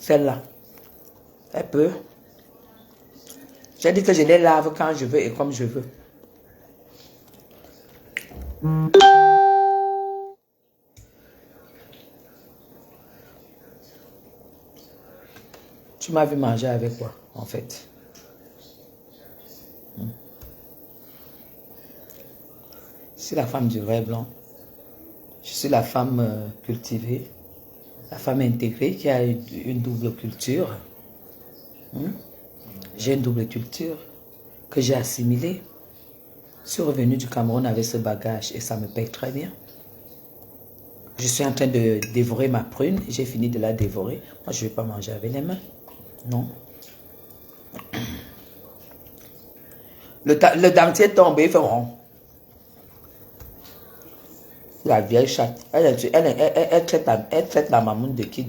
Celle-là. Elle peut. J'ai dit que je les lave quand je veux et comme je veux. Tu m'as vu manger avec quoi, en fait? Je suis la femme du vrai blanc. Je suis la femme cultivée, la femme intégrée qui a une double culture. J'ai une double culture que j'ai assimilée. Je suis revenue du Cameroun avec ce bagage et ça me paye très bien. Je suis en train de dévorer ma prune. J'ai fini de la dévorer. Moi, je ne vais pas manger avec les mains. Non. Le dentier est tombé, il fait rond. La vieille chatte. Elle traite la mamoune de qui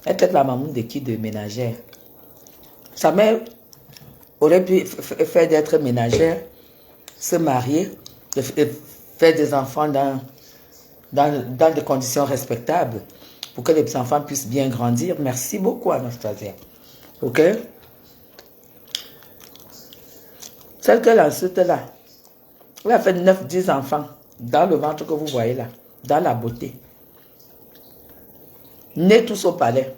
elle traite la mamoune de qui de ménagère. Sa mère aurait pu faire d'être ménagère, se marier, faire des enfants dans des conditions respectables pour que les enfants puissent bien grandir. Merci beaucoup, Anastasia. Ok? Celle qu'elle a ensuite là, elle a fait 9-10 enfants dans le ventre que vous voyez là, dans la beauté. Nés tous au palais.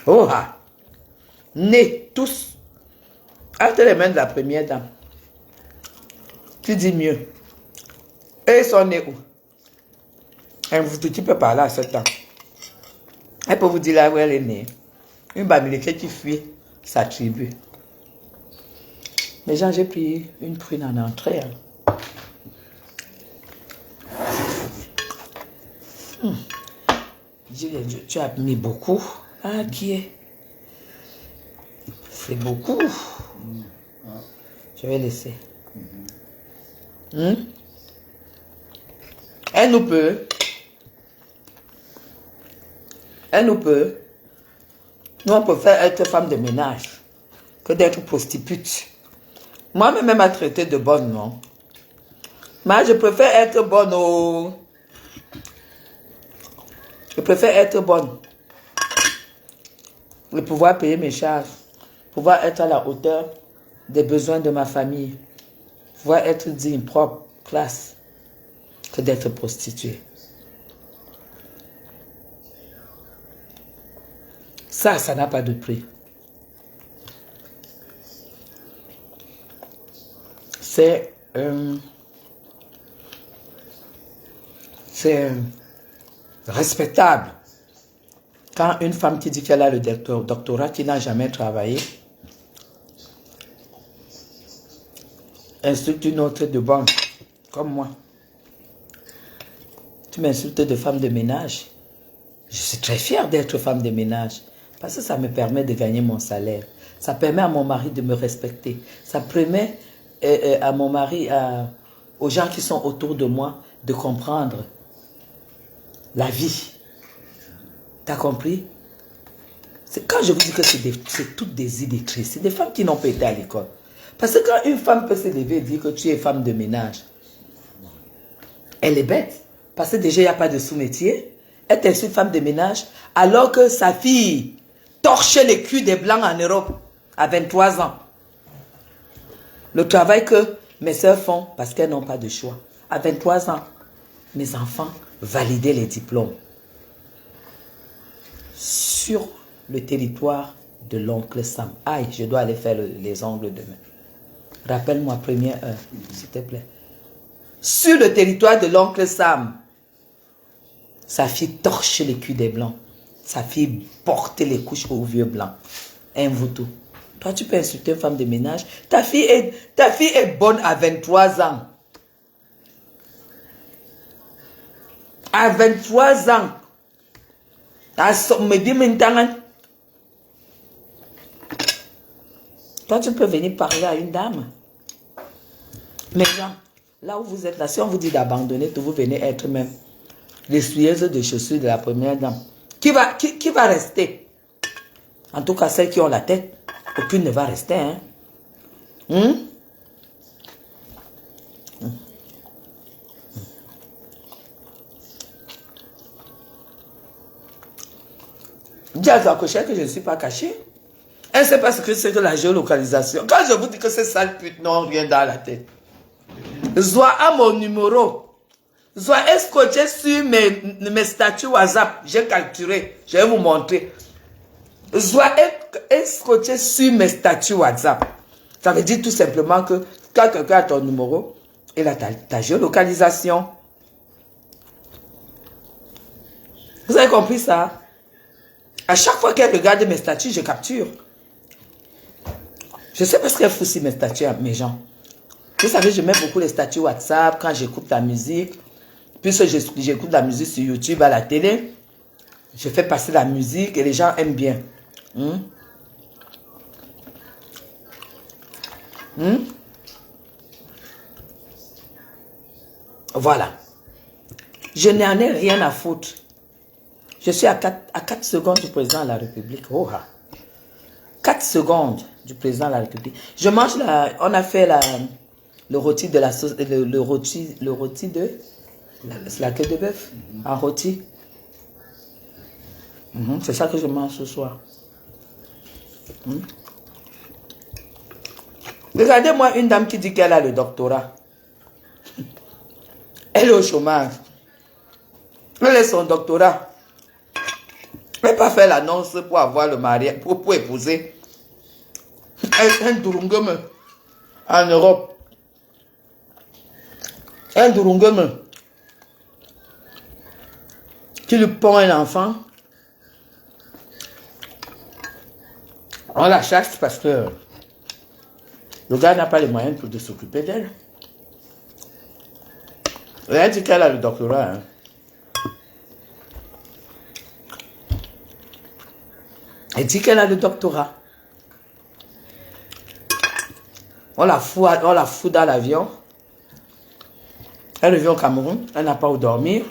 Oh ah! Nés tous. Entre les mains de la première dame. Tu dis mieux. Et ils sont nés où? Tu peux parler à ce temps. Elle peut vous dire là où elle est née. Une bamileke qui fuit sa tribu. Mais j'ai pris une prune en entrée. Tu as mis beaucoup. Ah, qui est? C'est beaucoup. Je vais laisser. Elle nous peut. Elle nous peut. Nous, on préfère être femme de ménage que d'être prostitute. Moi-même, elle m'a traité de bonne, non? Mais je préfère être bonne au... Je préfère être bonne. Et pouvoir payer mes charges. Pouvoir être à la hauteur des besoins de ma famille. Pouvoir être digne, propre, classe. Que d'être prostituée. Ça n'a pas de prix. C'est respectable. Quand une femme qui dit qu'elle a le doctorat, qui n'a jamais travaillé, insulte une autre de bonne, comme moi. Tu m'insultes de femme de ménage. Je suis très fière d'être femme de ménage. Parce que ça me permet de gagner mon salaire. Ça permet à mon mari de me respecter. Ça permet à mon mari, aux gens qui sont autour de moi, de comprendre la vie. T'as compris? Quand je vous dis que c'est toutes des illettrées, c'est des femmes qui n'ont pas été à l'école. Parce que quand une femme peut se lever et dire que tu es femme de ménage, elle est bête. Parce que déjà, il n'y a pas de sous-métier. Elle est une femme de ménage, alors que sa fille torchait les culs des Blancs en Europe à 23 ans. Le travail que mes soeurs font parce qu'elles n'ont pas de choix. À 23 ans, mes enfants validaient les diplômes. Sur le territoire de l'oncle Sam. Aïe, je dois aller faire les ongles demain. Rappelle-moi, première heure, s'il te plaît. Sur le territoire de l'oncle Sam, sa fille torche les culs des Blancs. Sa fille porte les couches aux vieux Blancs. Un voutou. Toi, tu peux insulter une femme de ménage. Ta fille est bonne à 23 ans. À 23 ans. Toi, tu peux venir parler à une dame. Maintenant, là où vous êtes là, si on vous dit d'abandonner, vous venez être même l'essuyeuse de chaussures de la première dame. Qui va rester? En tout cas, celles qui ont la tête, aucune ne va rester. Hein? Dis à ta cochère que je ne suis pas caché. Elle ne sait pas ce que c'est que la géolocalisation. Quand je vous dis que c'est sale pute, non, rien dans la tête. Zoa a mon numéro. Zoa est scotché sur mes statuts WhatsApp. J'ai capturé. Je vais vous montrer. Zoa est scotché sur mes statuts WhatsApp. Ça veut dire tout simplement que quand quelqu'un a ton numéro, il a ta géolocalisation. Vous avez compris ça? À chaque fois qu'elle regarde mes statuts, je capture. Je sais pas ce qu'elle fout sur mes statuts, mes gens. Vous savez, je mets beaucoup les statuts WhatsApp quand j'écoute la musique. Puisque j'écoute la musique sur YouTube, à la télé. Je fais passer la musique et les gens aiment bien. Voilà. Je n'en ai rien à foutre. Je suis à 4 secondes du président de la République. Oh, 4 secondes du président de la République. Je mange on a fait le rôti de la sauce, le rôti de la queue de bœuf en rôti. C'est ça que je mange ce soir. Regardez-moi une dame qui dit qu'elle a le doctorat. Elle est au chômage. Elle a son doctorat. Elle n'a pas fait l'annonce pour avoir le mariage, pour épouser un Durungum en Europe. Un Durungum qui lui pond un enfant. On la chasse parce que le gars n'a pas les moyens pour s'occuper d'elle. Elle dit qu'elle a le doctorat. Hein. Elle dit qu'elle a le doctorat. On la fout dans l'avion. Elle revient au Cameroun. Elle n'a pas où dormir.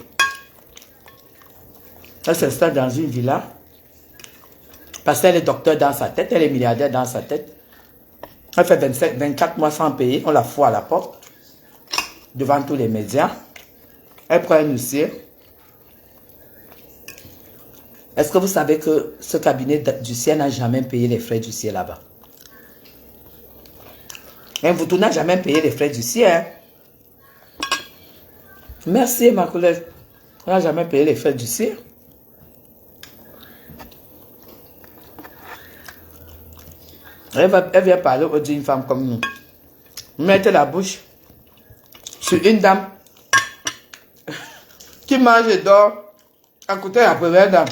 Elle s'installe dans une villa. Parce qu'elle est docteur dans sa tête. Elle est milliardaire dans sa tête. Elle fait 24 mois sans payer. On la fout à la porte. Devant tous les médias. Elle prend un huissier. Est-ce que vous savez que ce cabinet d'huissier n'a jamais payé les frais d'huissier là-bas? Vous n'a jamais payé les frais d'huissier. Hein? Merci ma collègue. On n'a jamais payé les frais d'huissier. Elle vient parler d'une femme comme nous. Mettez la bouche sur une dame qui mange et dort à côté de la première dame.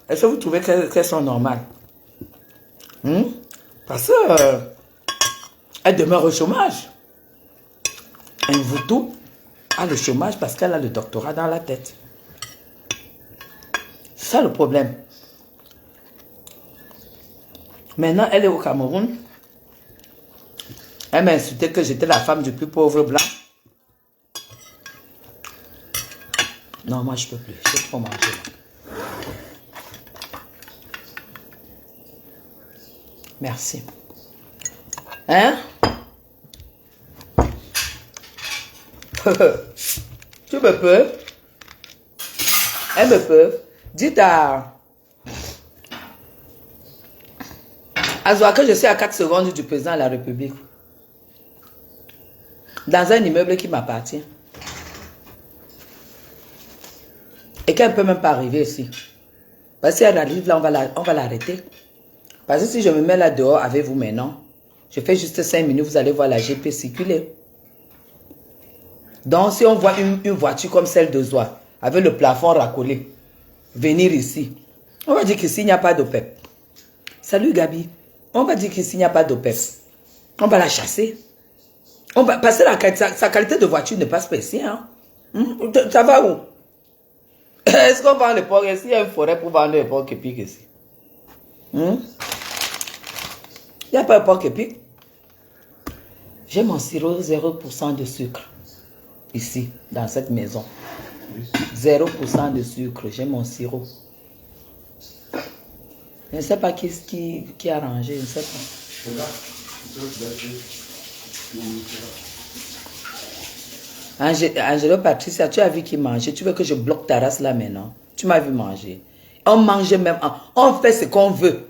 Est-ce que vous trouvez qu'elles sont normales? Parce que elle demeure au chômage. Un voutou a le chômage parce qu'elle a le doctorat dans la tête. C'est ça le problème. Maintenant, elle est au Cameroun. Elle m'a insulté que j'étais la femme du plus pauvre blanc. Non, moi je peux plus. Je peux trop manger. Merci. Hein? Tu me peux? Elle me peut? Dites à Zoa que je suis à 4 secondes du président de la République. Dans un immeuble qui m'appartient. Et qu'elle ne peut même pas arriver ici. Parce que si elle arrive là, on va l'arrêter. Parce que si je me mets là dehors avec vous maintenant, je fais juste 5 minutes, vous allez voir la GP circuler. Donc si on voit une voiture comme celle de Zoa, avec le plafond racolé, venir ici, on va dire qu'ici il n'y a pas d'OPEP. Salut Gabi. On va dire qu'ici il n'y a pas d'OPEP. On va la chasser. Parce que sa qualité de voiture n'est pas spéciale. Hein? Ça va où? Est-ce qu'on vend les porcs ici? Il y a une forêt pour vendre les porcs qui piquent ici. Il n'y a pas de porc qui pique. J'ai mon sirop 0% de sucre. Ici, dans cette maison. 0% de sucre. J'ai mon sirop. Je ne sais pas qui a rangé. Je ne sais pas. Angelo Patricia, tu as vu qui mangeait. Tu veux que je bloque ta race là maintenant? Tu m'as vu manger. On mange même, on fait ce qu'on veut.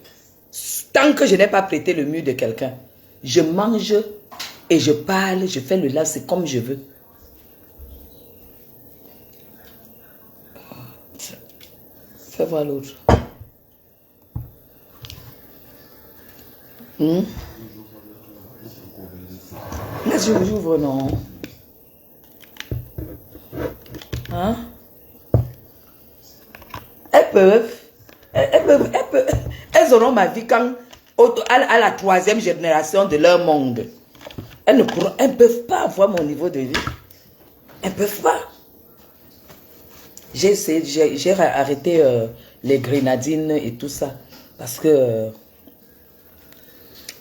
Tant que je n'ai pas prêté le mur de quelqu'un, je mange et je parle, je fais le lave, c'est comme je veux. Fais voir l'autre. Là, j'ouvre, non. Hein? Elles auront ma vie quand, à la 3e génération de leur monde. Elles ne peuvent pas avoir mon niveau de vie. Elles ne peuvent pas. J'ai essayé, j'ai arrêté les grenadines et tout ça. Parce que...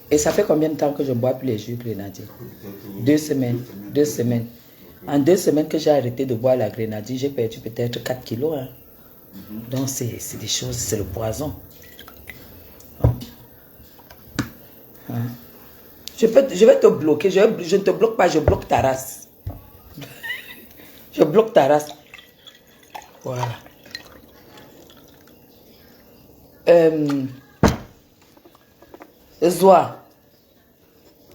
et ça fait combien de temps que je ne bois plus les jus grenadines? 2 semaines. 2 semaines. En 2 semaines que j'ai arrêté de boire la grenadine, j'ai perdu peut-être 4 kilos. Hein. Donc c'est des choses, c'est le poison. Hein. Je vais te bloquer. Je ne te bloque pas, je bloque ta race. Je bloque ta race. Voilà. Zoa,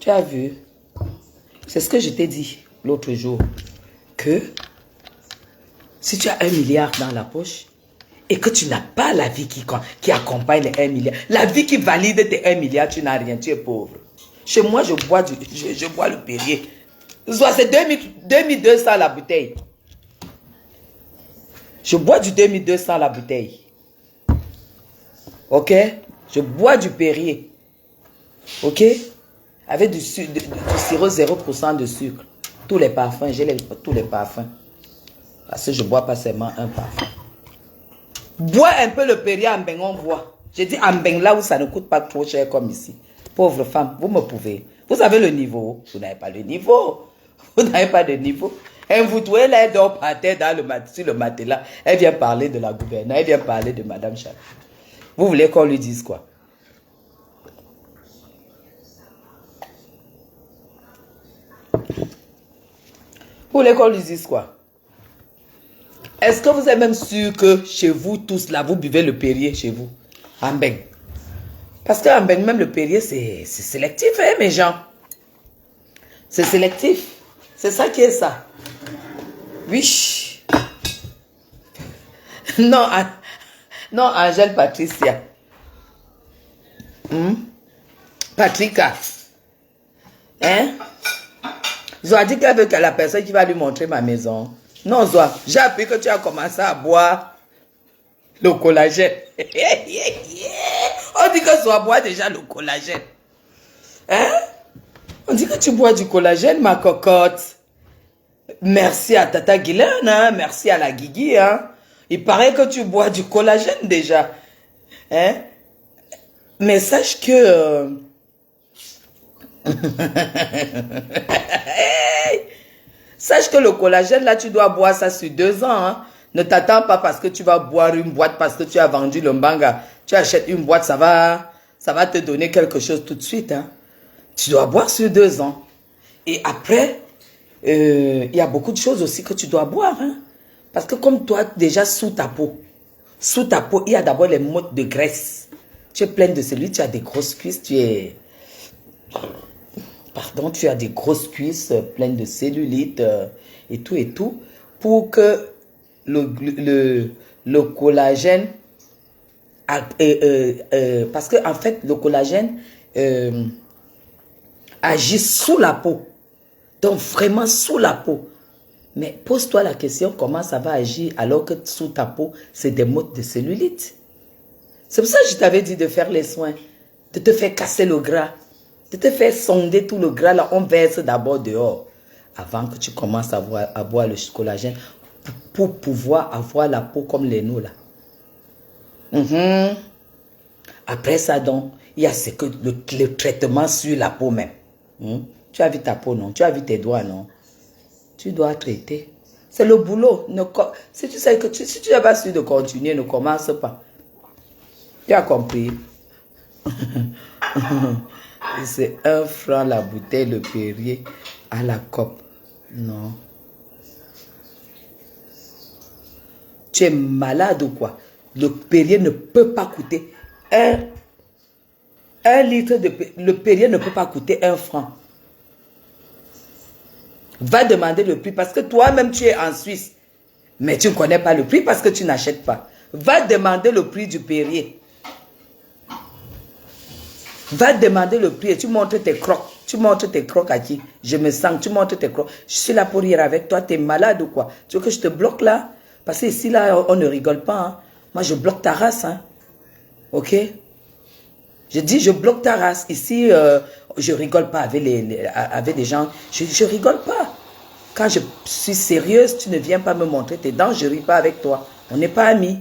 tu as vu? C'est ce que je t'ai dit l'autre jour. Que si tu as 1 milliard dans la poche et que tu n'as pas la vie qui accompagne les 1 milliard, la vie qui valide tes 1 milliard, tu n'as rien, tu es pauvre. Chez moi, je bois le Perrier. Zoa, c'est 2200 la bouteille. Je bois du 2200 la bouteille. Ok? Je bois du Perrier. Ok? Avec du sirop 0% de sucre. Tous les parfums, j'ai tous les parfums. Parce que je ne bois pas seulement un parfum. Bois un peu le Perrier en Mbeng, on boit. J'ai dit en Mbeng, là où ça ne coûte pas trop cher comme ici. Pauvre femme, vous me pouvez. Vous avez le niveau. Vous n'avez pas le niveau. Vous n'avez pas de niveau. Et vous trouvez là, elle dort par terre sur le matelas. Elle vient parler de la gouverneure. Elle vient parler de Madame Chap. Vous voulez qu'on lui dise quoi? Vous voulez qu'on lui dise quoi? Est-ce que vous êtes même sûr que chez vous tous là, vous buvez le Perrier chez vous? En Mbeng. Parce qu'en Mbeng, même le Perrier, c'est sélectif, hein, mes gens. C'est sélectif. C'est ça qui est ça. Oui. Non, non, Angèle Patricia. Patricia. Hein? Zoa dit qu'elle veut que la personne qui va lui montrer ma maison. Non, Zoa, j'ai appris que tu as commencé à boire le collagène. On dit que Zoa boit déjà le collagène. Hein? On dit que tu bois du collagène, ma cocotte. Merci à Tata Guylaine, hein? Merci à la Guigui. Hein? Il paraît que tu bois du collagène déjà. Hein? Mais sache que... sache que le collagène, là, tu dois boire ça sur 2 ans. Hein? Ne t'attends pas parce que tu vas boire une boîte, parce que tu as vendu le mbanga. Tu achètes une boîte, ça va te donner quelque chose tout de suite. Hein? Tu dois boire sur 2 ans. Et après, il y a beaucoup de choses aussi que tu dois boire. Hein? Parce que comme toi, déjà sous ta peau, il y a d'abord les mottes de graisse. Tu es pleine de celui, tu as des grosses cuisses, tu as des grosses cuisses pleines de cellulite et tout, pour que le collagène, parce que en fait, le collagène agit sous la peau, donc vraiment sous la peau. Mais pose-toi la question, comment ça va agir alors que sous ta peau, c'est des mottes de cellulite. C'est pour ça que je t'avais dit de faire les soins, de te faire casser le gras, de te faire sonder tout le gras, là, on verse d'abord dehors, avant que tu commences à boire le collagène, pour pouvoir avoir la peau comme les nous, là. Après ça, donc, il y a le traitement sur la peau même. Tu as vu ta peau, non? Tu as vu tes doigts, non? Tu dois traiter. C'est le boulot. Si tu sais que si tu n'as pas su de continuer, ne commence pas. Tu as compris? C'est 1 franc la bouteille, le Perrier à la COP. Non. Tu es malade ou quoi? Le Perrier ne peut pas coûter un litre de... Le Perrier ne peut pas coûter 1 franc. Va demander le prix parce que toi-même tu es en Suisse. Mais tu ne connais pas le prix parce que tu n'achètes pas. Va demander le prix du Perrier. Va demander le prix et tu montres tes crocs. Tu montres tes crocs à qui? Je me sens, tu montres tes crocs. Je suis là pour rire avec toi. Tu es malade ou quoi? Tu veux que je te bloque là? Parce que ici, là, on ne rigole pas. Hein. Moi, je bloque ta race. Hein. Ok? Je dis, je bloque ta race. Ici, je rigole pas avec des gens. Je rigole pas. Quand je suis sérieuse, tu ne viens pas me montrer tes dents, je ne ris pas avec toi. On n'est pas amis.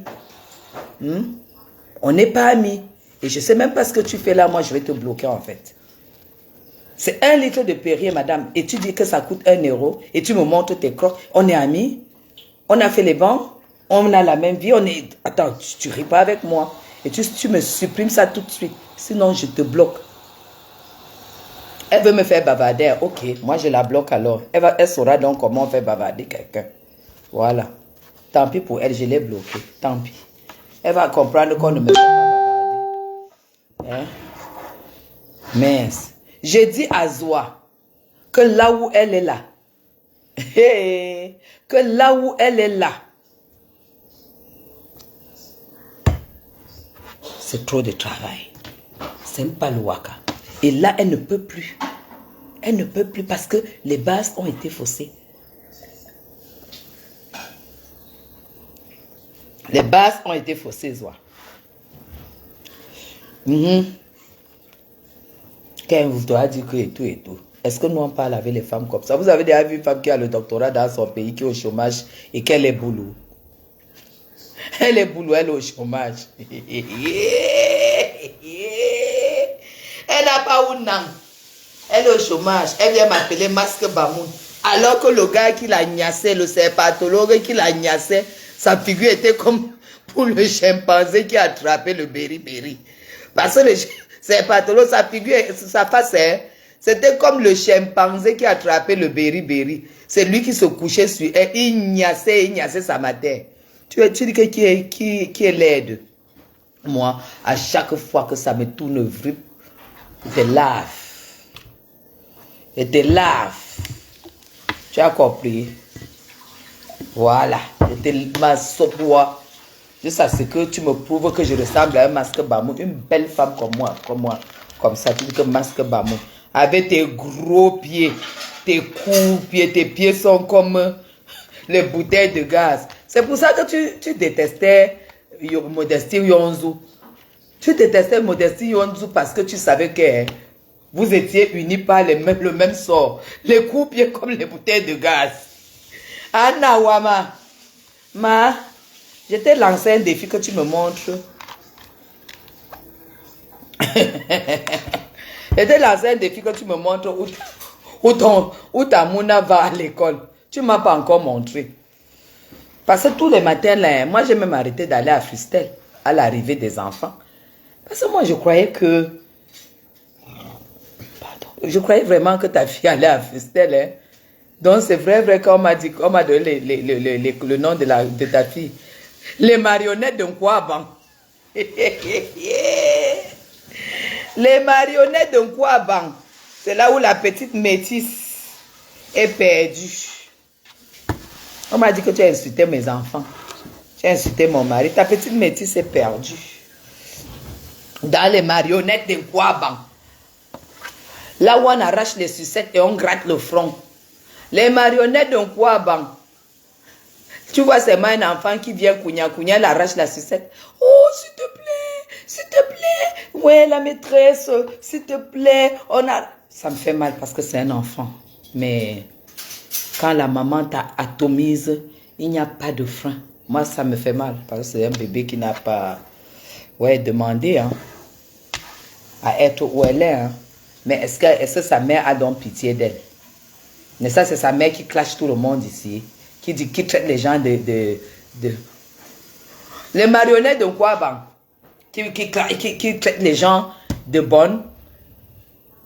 On n'est pas amis. Et je ne sais même pas ce que tu fais là, moi je vais te bloquer en fait. C'est 1 litre de Perrier, madame, et tu dis que ça coûte 1 euro, et tu me montres tes crocs. On est amis, on a fait les bancs, on a la même vie, on est... Attends, tu ris pas avec moi. Et tu me supprimes ça tout de suite, sinon je te bloque. Elle veut me faire bavarder, ok, moi je la bloque alors. Elle saura donc comment faire bavarder quelqu'un. Voilà. Tant pis pour elle, je l'ai bloquée, tant pis. Elle va comprendre qu'on ne me fait pas bavarder. Hein? Mince. J'ai dit à Zoa que là où elle est là, que là où elle est là, c'est trop de travail. C'est pas le waka. Et là, elle ne peut plus. Elle ne peut plus parce que les bases ont été faussées. Les bases ont été faussées, Zoa. Quand vous doit dire que et tout et tout. Est-ce que nous on parle avec les femmes comme ça? Vous avez déjà vu une femme qui a le doctorat dans son pays, qui est au chômage et qu'elle est boulot. Elle est boulot, elle est au chômage. Elle n'a pas où non. Elle est au chômage. Elle vient m'appeler Masque Bamoun. Alors que le gars qui l'a gnassé, le serpatologue qui l'a gnassé, sa figure était comme pour le chimpanzé qui a attrapé le berry-berry. Parce que le serpatologue, sa figure, sa face, c'était comme le chimpanzé qui a attrapé le berry-berry. C'est lui qui se couchait sur elle. Il gnassait sa matière. Tu dis que qui est laide? Moi, à chaque fois que ça me tourne vrip, je te lave. Je te lave. Tu as compris? Voilà. Je te massoie. Juste à ce que tu me prouves que je ressemble à un Masque Bamoun. Une belle femme comme moi. Comme ça, tu dis que Masque Bamoun. Avec tes gros pieds, tes courts pieds, tes pieds sont comme les bouteilles de gaz. C'est pour ça que tu détestais Modestie Yonzou. Tu détestais Modestie Yonzou parce que tu savais que vous étiez unis par le même sort. Les coups pieds comme les bouteilles de gaz. Anna Wama, je t'ai lancé un défi que tu me montres. Je t'ai lancé un défi que tu me montres où ta mouna va à l'école. Tu ne m'as pas encore montré. Parce que tous les matins, là, moi j'ai même arrêté d'aller à Fristel à l'arrivée des enfants. Parce que moi je croyais que... Pardon. Je croyais vraiment que ta fille allait à Fristel. Hein. Donc c'est vrai qu'on m'a dit, on m'a donné le nom de ta fille. Les marionnettes de Nkwaban. Les marionnettes de Nkwaban. C'est là où la petite métisse est perdue. On m'a dit que tu as insulté mes enfants. Tu as insulté mon mari. Ta petite métisse est perdue. Dans les marionnettes de Nkwaban. Là où on arrache les sucettes et on gratte le front. Les marionnettes de Nkwaban. Tu vois, c'est moi un enfant qui vient Kounia, elle arrache la sucette. Oh, s'il te plaît, ouais, la maîtresse, s'il te plaît, on a... Ça me fait mal parce que c'est un enfant. Mais quand la maman t'a atomise, il n'y a pas de frein. Moi, ça me fait mal parce que c'est un bébé qui n'a pas, ouais, demandé hein, à être où elle est. Hein. Mais est-ce que sa mère a donc pitié d'elle? Mais ça, c'est sa mère qui clash tout le monde ici. Qui traite les gens de... Les marionnettes de Nkwaban. Qui traitent les gens de bonnes,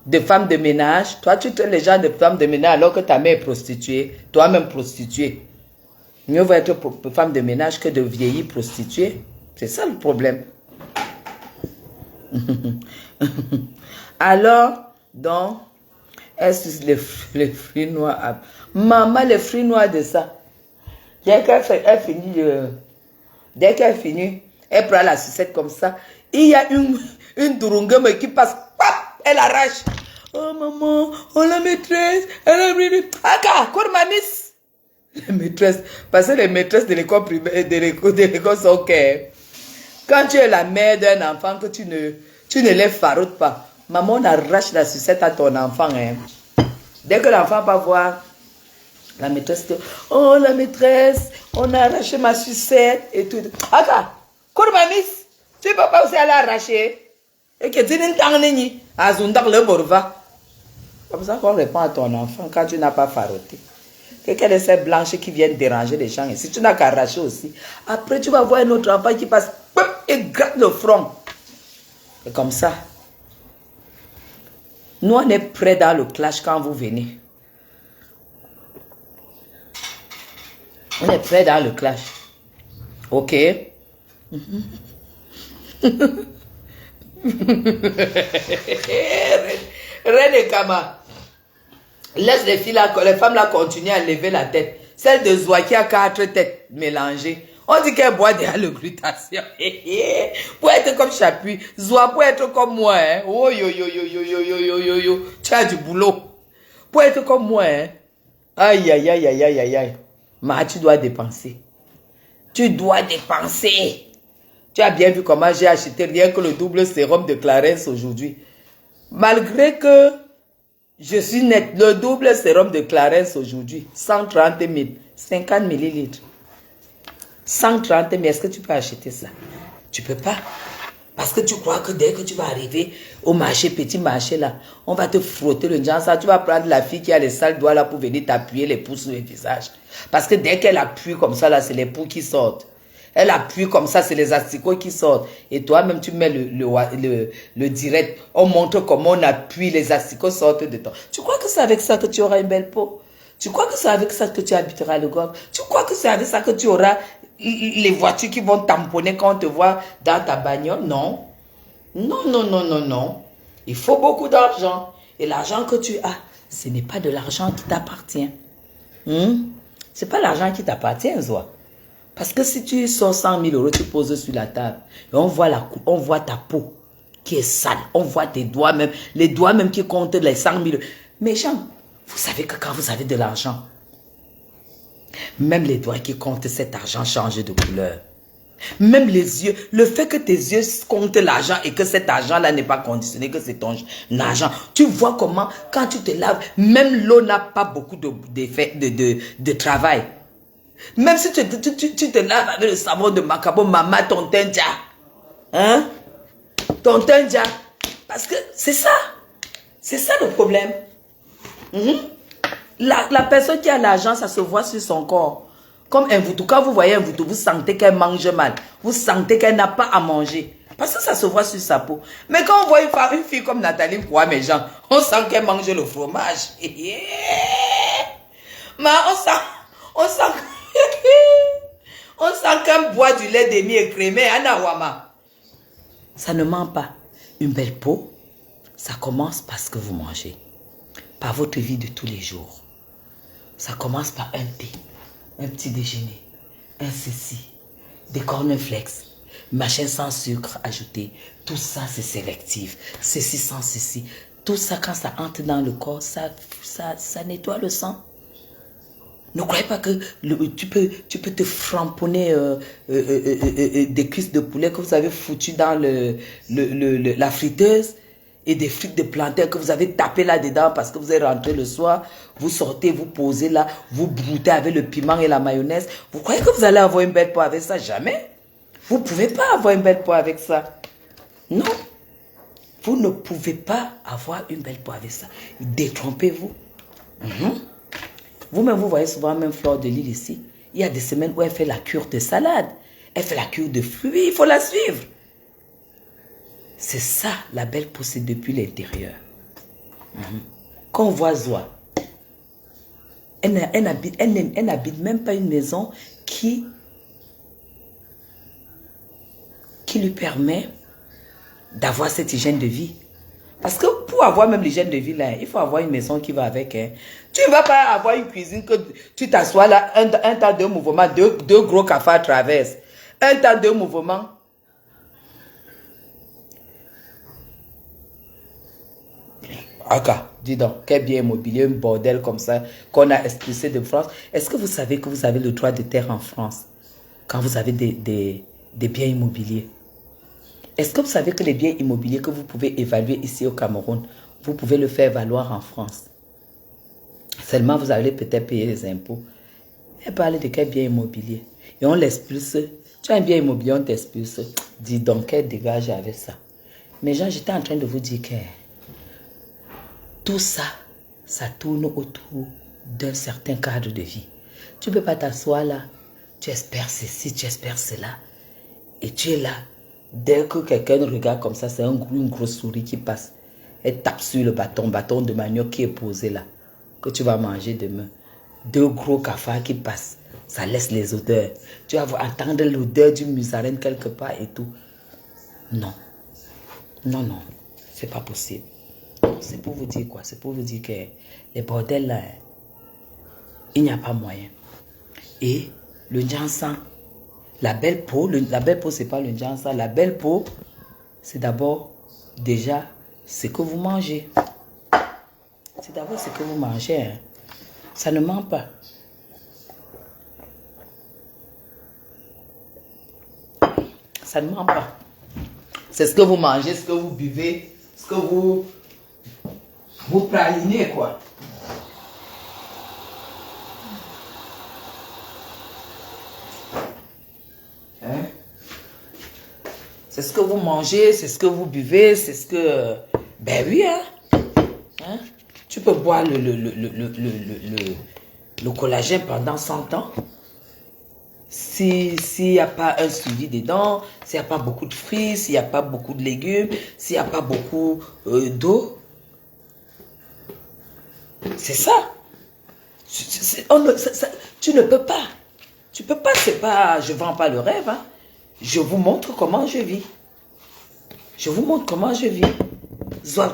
de femmes de ménage. Toi, tu traites les gens de femmes de ménage alors que ta mère est prostituée. Toi-même prostituée. Mieux vaut être femme de ménage que de vieillir prostituée. C'est ça le problème. Alors, donc, est-ce les fruits noirs? Maman, les fruits noirs de ça. Dès qu'elle finit, elle prend la sucette comme ça. Il y a une durungame qui passe, pap, elle arrache. Oh maman, oh la maîtresse, elle a mis... Aka, quoi ma miss? Les maîtresses, parce que les maîtresses de l'école primaire, de l'école sont ok. Quand tu es la mère d'un enfant que tu ne les faroutes pas, maman, on arrache la sucette à ton enfant. Hein. Dès que l'enfant va voir, la maîtresse dit, oh la maîtresse, on a arraché ma sucette et tout. Aka, quoi ma miss? Tu ne peux pas aussi aller arracher? Et que tu n'es pas ni à Zundak le Borva. Comme ça qu'on répond à ton enfant quand tu n'as pas faroté. Quelqu'un de ces blanches qui viennent déranger les gens. Et si tu n'as qu'à arracher aussi, après tu vas voir un autre enfant qui passe et gratte le front. Et comme ça, nous on est prêts dans le clash quand vous venez. On est prêts dans le clash. Ok? Reine et Kama. Laisse les filles là, les femmes là continuer à lever la tête. Celle de Zoua qui a 4 têtes mélangées. On dit qu'elle boit déjà le glutation. Pour être comme Chapuis. Zoua pour être comme moi. Hein. Oh yo yo yo yo yo yo yo yo yo. Tu as du boulot. Pour être comme moi. Hein. Aïe aïe aïe aïe aïe aïe aïe. Mais tu dois dépenser. Tu dois dépenser. Tu as bien vu comment j'ai acheté rien que le double sérum de Clarence aujourd'hui. Malgré que je suis net, le double sérum de Clarence aujourd'hui, 130 000, 50 millilitres. 130 000, est-ce que tu peux acheter ça? Tu peux pas. Parce que tu crois que dès que tu vas arriver au marché, petit marché là, on va te frotter le genre ça. Tu vas prendre la fille qui a les sales doigts là pour venir t'appuyer les pouces sur le visage. Parce que dès qu'elle appuie comme ça là, c'est les poux qui sortent. Elle appuie comme ça, c'est les asticots qui sortent. Et toi-même, tu mets le direct. On montre comment on appuie, les asticots sortent de toi. Tu crois que c'est avec ça que tu auras une belle peau? Tu crois que c'est avec ça que tu habiteras le golf? Tu crois que c'est avec ça que tu auras les voitures qui vont tamponner quand on te voit dans ta bagnole? Non. Non, non, non, non, non. Il faut beaucoup d'argent. Et l'argent que tu as, ce n'est pas de l'argent qui t'appartient. Ce n'est pas l'argent qui t'appartient, Zoa. Parce que si tu sors 100 000 euros, tu poses sur la table. Et on voit ta peau qui est sale. On voit tes doigts même. Les doigts même qui comptent les 100 000 euros. Mais gens, vous savez que quand vous avez de l'argent, même les doigts qui comptent cet argent changent de couleur. Même les yeux. Le fait que tes yeux comptent l'argent et que cet argent-là n'est pas conditionné, que c'est ton argent. Tu vois comment, quand tu te laves, même l'eau n'a pas beaucoup de travail. Même si tu te laves avec le savon de Macabo, maman, ton teint déjà. Hein? Ton teint déjà. Parce que c'est ça. C'est ça le problème. La personne qui a l'argent, ça se voit sur son corps. Comme un voutou. Quand vous voyez un voutou, vous sentez qu'elle mange mal. Vous sentez qu'elle n'a pas à manger. Parce que ça se voit sur sa peau. Mais quand on voit une fille comme Nathalie mes gens, on sent qu'elle mange le fromage. Mais on sent qu'elle boit du lait demi-écrémé, Anawama. Ça ne ment pas. Une belle peau, ça commence par ce que vous mangez. Par votre vie de tous les jours. Ça commence par un thé, un petit déjeuner, un ceci, des cornflakes, machin sans sucre ajouté. Tout ça, c'est sélectif. Ceci sans ceci. Tout ça, quand ça entre dans le corps, ça nettoie le sang. Ne croyez pas que tu peux te framponner des cuisses de poulet que vous avez foutues dans la friteuse et des frites de plantain que vous avez tapé là-dedans parce que vous êtes rentré le soir, vous sortez, vous posez là, vous broutez avec le piment et la mayonnaise. Vous croyez que vous allez avoir une belle peau avec ça? Jamais. Vous ne pouvez pas avoir une belle peau avec ça. Non. Vous ne pouvez pas avoir une belle peau avec ça. Détrompez-vous. Vous-même, vous voyez souvent même Fleur de Lys ici. Il y a des semaines où elle fait la cure de salade. Elle fait la cure de fruits. Il faut la suivre. C'est ça, la belle peau, c'est depuis l'intérieur. Quand on voit Zoa, elle n'habite même pas une maison qui lui permet d'avoir cette hygiène de vie. Parce que pour avoir même l'hygiène de vie, là, il faut avoir une maison qui va avec. Hein. Tu ne vas pas avoir une cuisine que tu t'assois là, un temps, deux mouvements, deux gros cafards traversent. Un temps, deux mouvements. Dis donc, quel bien immobilier, un bordel comme ça qu'on a expulsé de France. Est-ce que vous savez que vous avez le droit de terre en France quand vous avez des biens immobiliers? Est-ce que vous savez que les biens immobiliers que vous pouvez évaluer ici au Cameroun, vous pouvez le faire valoir en France? Seulement, vous allez peut-être payer les impôts. Elle parle de quel bien immobilier? Et on l'expulse. Tu as un bien immobilier, on t'expulse. Dis donc, quel dégage avec ça. Mais Jean, j'étais en train de vous dire que tout ça, ça tourne autour d'un certain cadre de vie. Tu ne peux pas t'asseoir là, tu espères ceci, tu espères cela. Et tu es là. Dès que quelqu'un regarde comme ça, c'est une grosse souris qui passe. Elle tape sur le bâton de manioc qui est posé là, que tu vas manger demain. Deux gros cafards qui passent, ça laisse les odeurs. Tu vas entendre l'odeur du musarène quelque part et tout. Non, non, non, c'est pas possible. C'est pour vous dire quoi? C'est pour vous dire que les bordels là, il n'y a pas moyen. Et le Njansan, la belle peau, c'est pas le Njansan. La belle peau, c'est d'abord déjà ce que vous mangez. C'est d'abord ce que vous mangez. Hein. Ça ne ment pas. Ça ne ment pas. C'est ce que vous mangez, ce que vous buvez, ce que vous pralinez, quoi. Hein? C'est ce que vous mangez, c'est ce que vous buvez, c'est ce que... Ben oui, hein? Hein? Tu peux boire le collagène pendant 100 ans. S'il n'y a pas un suivi dedans, s'il n'y a pas beaucoup de fruits, s'il n'y a pas beaucoup de légumes, s'il n'y a pas beaucoup d'eau. C'est ça. Tu ne peux pas. Tu peux pas, c'est pas, je ne vends pas le rêve. Hein. Je vous montre comment je vis. Je vous montre comment je vis.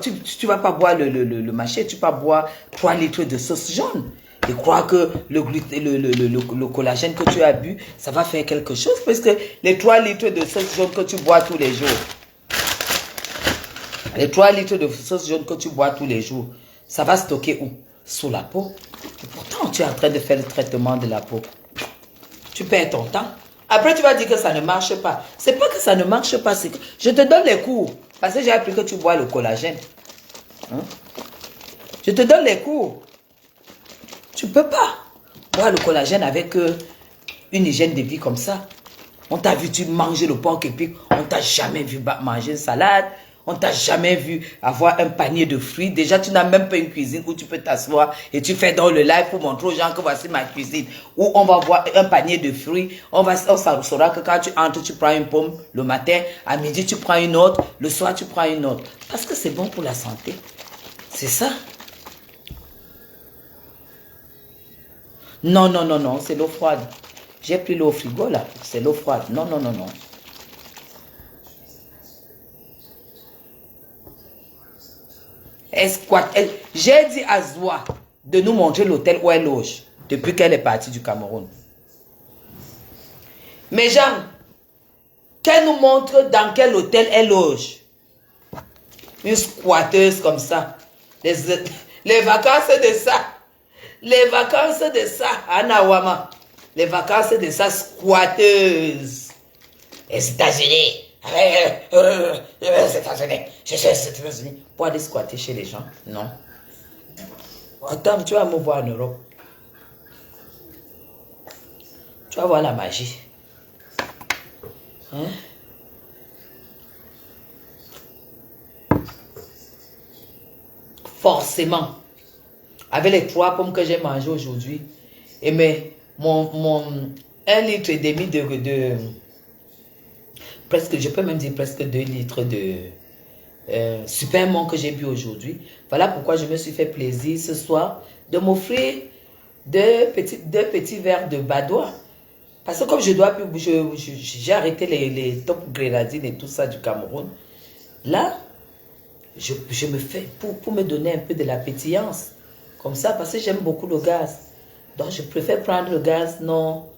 Tu ne vas pas boire le machet, tu vas boire 3 litres de sauce jaune. Et croire que le collagène que tu as bu, ça va faire quelque chose. Parce que les 3 litres de sauce jaune que tu bois tous les jours, les 3 litres de sauce jaune que tu bois tous les jours, ça va stocker où? Sous la peau. Et pourtant, tu es en train de faire le traitement de la peau. Tu perds ton temps. Après, tu vas dire que ça ne marche pas. C'est pas que ça ne marche pas, c'est que je te donne les cours. Parce que j'ai appris que tu bois le collagène. Hein? Je te donne les cours. Tu ne peux pas boire le collagène avec une hygiène de vie comme ça. On t'a vu tu manger le porc épic, on t'a jamais vu manger une salade, on t'a jamais vu avoir un panier de fruits. Déjà, tu n'as même pas une cuisine où tu peux t'asseoir et tu fais dans le live pour montrer aux gens que voici ma cuisine. Où on va voir un panier de fruits. On saura que quand tu entres, tu prends une pomme le matin, à midi tu prends une autre, le soir tu prends une autre. Parce que c'est bon pour la santé. C'est ça. Non, non, non, non, c'est l'eau froide. J'ai pris l'eau au frigo là, c'est l'eau froide. Non, non, non, non. J'ai dit à Zoua de nous montrer l'hôtel où elle loge depuis qu'elle est partie du Cameroun. Mais Jean, qu'elle nous montre dans quel hôtel elle loge. Une squatteuse comme ça. Les vacances de ça. Les vacances de ça, Anawama. Les vacances de ça, squatteuse. Les États-Unis. Les États-Unis. Pour aller squatter chez les gens, non. Attends, tu vas me voir en Europe. Tu vas voir la magie. Hein? Forcément. Avec les 3 pommes que j'ai mangées aujourd'hui, et mais mon 1,5 litre de presque, je peux même dire presque 2 litres de Supermont que j'ai bu aujourd'hui. Voilà pourquoi je me suis fait plaisir ce soir de m'offrir deux petits verres de Badois. Parce que comme je dois plus, j'ai arrêté les top grenadines et tout ça du Cameroun. Là, je me fais, pour me donner un peu de la pétillance. Comme ça, parce que j'aime beaucoup le gaz. Donc, je préfère prendre le gaz non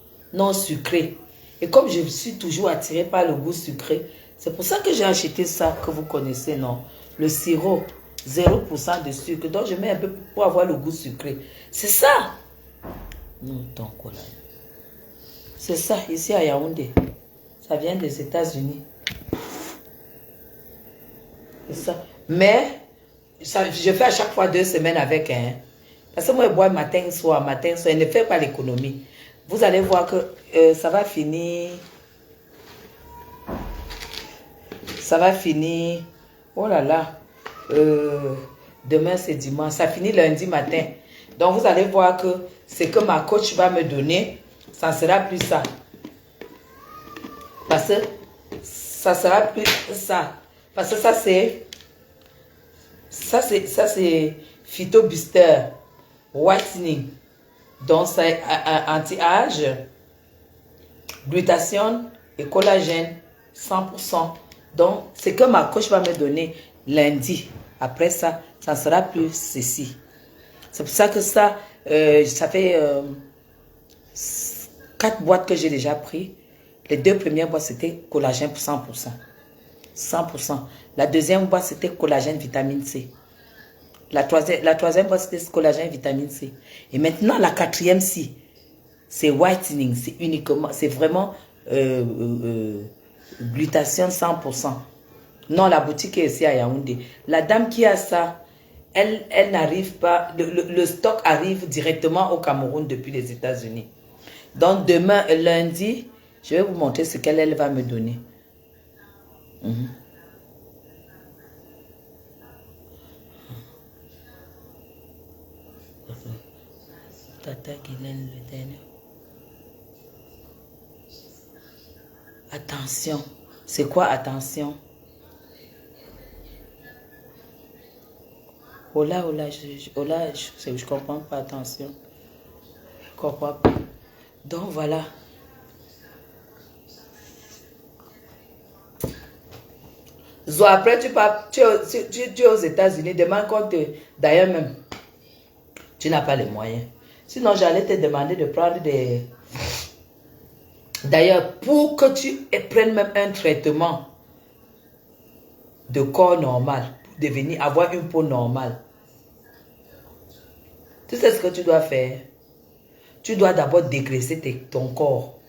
sucré. Et comme je suis toujours attirée par le goût sucré, c'est pour ça que j'ai acheté ça que vous connaissez, non? Le sirop, 0% de sucre. Donc, je mets un peu pour avoir le goût sucré. C'est ça. Non, ton cola. C'est ça, ici à Yaoundé. Ça vient des États-Unis. C'est ça. Mais, ça, je fais à chaque fois 2 semaines avec un. Parce que moi, je bois matin, soir. Il ne fait pas l'économie. Vous allez voir que ça va finir. Ça va finir. Oh là là. Demain, c'est dimanche. Ça finit lundi matin. Donc, vous allez voir que ce que ma coach va me donner, ça ne sera plus ça. Parce que ça sera plus ça. Parce que ça, c'est Phyto Booster Whitening. Donc, c'est anti-âge, glutathione et collagène 100%. Donc, c'est que ma coach va me donner lundi. Après ça, ça ne sera plus ceci. C'est pour ça que ça fait 4 boîtes que j'ai déjà pris. Les 2 premières boîtes, c'était collagène pour 100%. 100%. La deuxième boîte, c'était collagène vitamine C. La troisième boîte, c'était collagène vitamine C. Et maintenant, la 4e, c'est whitening. C'est uniquement, c'est vraiment glutathione 100%. Non, la boutique est ici à Yaoundé. La dame qui a ça, elle n'arrive pas, le stock arrive directement au Cameroun depuis les États-Unis. Donc demain, lundi, je vais vous montrer ce qu'elle va me donner. Tata Guylaine Le dernier. Attention. C'est quoi attention? Oh là, je comprends pas, attention. Je comprends pas. Donc voilà. So, après, tu es aux États-Unis, demande compte. D'ailleurs même, tu n'as pas les moyens. Sinon, j'allais te demander de prendre des... D'ailleurs, pour que tu prennes même un traitement de corps normal, pour devenir, avoir une peau normale, tu sais ce que tu dois faire? Tu dois d'abord dégraisser ton corps.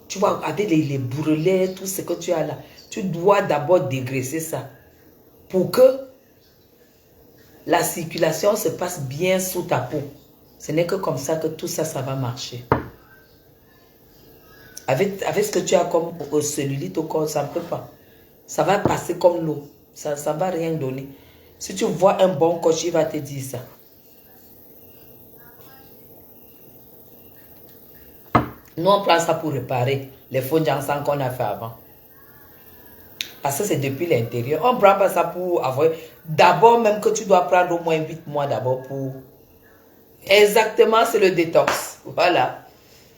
Tu vois, avec les bourrelets, tout ce que tu as là, tu dois d'abord dégraisser ça pour que la circulation se passe bien sous ta peau. Ce n'est que comme ça que tout ça, ça va marcher. Avec ce que tu as comme cellulite au corps, ça ne peut pas. Ça va passer comme l'eau. Ça ne va rien donner. Si tu vois un bon coach, il va te dire ça. Nous, on prend ça pour réparer les faux jansan qu'on a fait avant. Parce que c'est depuis l'intérieur. On ne prend pas ça pour avoir... D'abord, même que tu dois prendre au moins 8 mois d'abord pour... Exactement, c'est le détox. Voilà.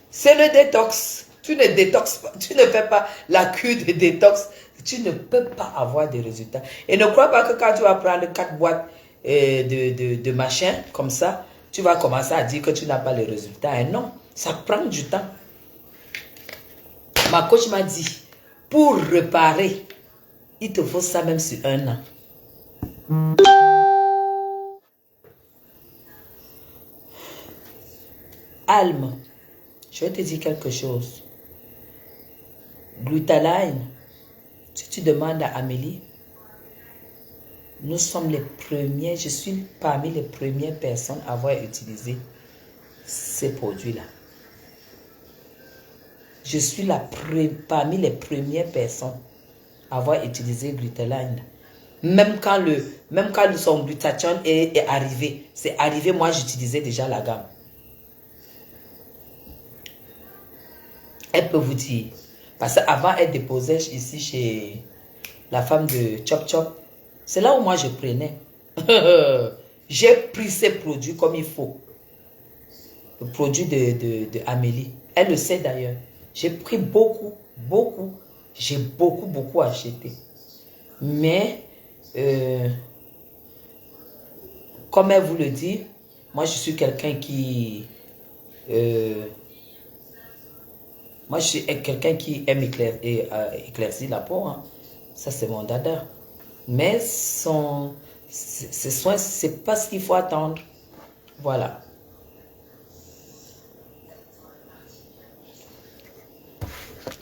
C'est le détox. Tu ne détoxes pas. Tu ne fais pas la cure de détox. Tu ne peux pas avoir de résultats. Et ne crois pas que quand tu vas prendre 4 boîtes de machin, comme ça, tu vas commencer à dire que tu n'as pas les résultats. Et non, ça prend du temps. Ma coach m'a dit, pour réparer, il te faut ça même sur 1 an. Alme, je vais te dire quelque chose. Glutaline, si tu demandes à Amélie, nous sommes les premiers, je suis parmi les premières personnes à avoir utilisé ces produits-là. Je suis parmi les premières personnes à avoir utilisé Glutaline. Même quand son glutathione est arrivé, c'est arrivé, moi j'utilisais déjà la gamme. Elle peut vous dire, parce qu'avant elle déposait ici chez la femme de Chop Chop, c'est là où moi je prenais. J'ai pris ces produits comme il faut. Le produit de Amélie. Elle le sait d'ailleurs. J'ai pris beaucoup, beaucoup. J'ai beaucoup, beaucoup acheté. Mais, comme elle vous le dit, moi je suis quelqu'un qui... moi je suis quelqu'un qui aime éclaircir la peau. Hein. Ça c'est mon dada. Mais ces soins, c'est pas ce qu'il faut attendre. Voilà.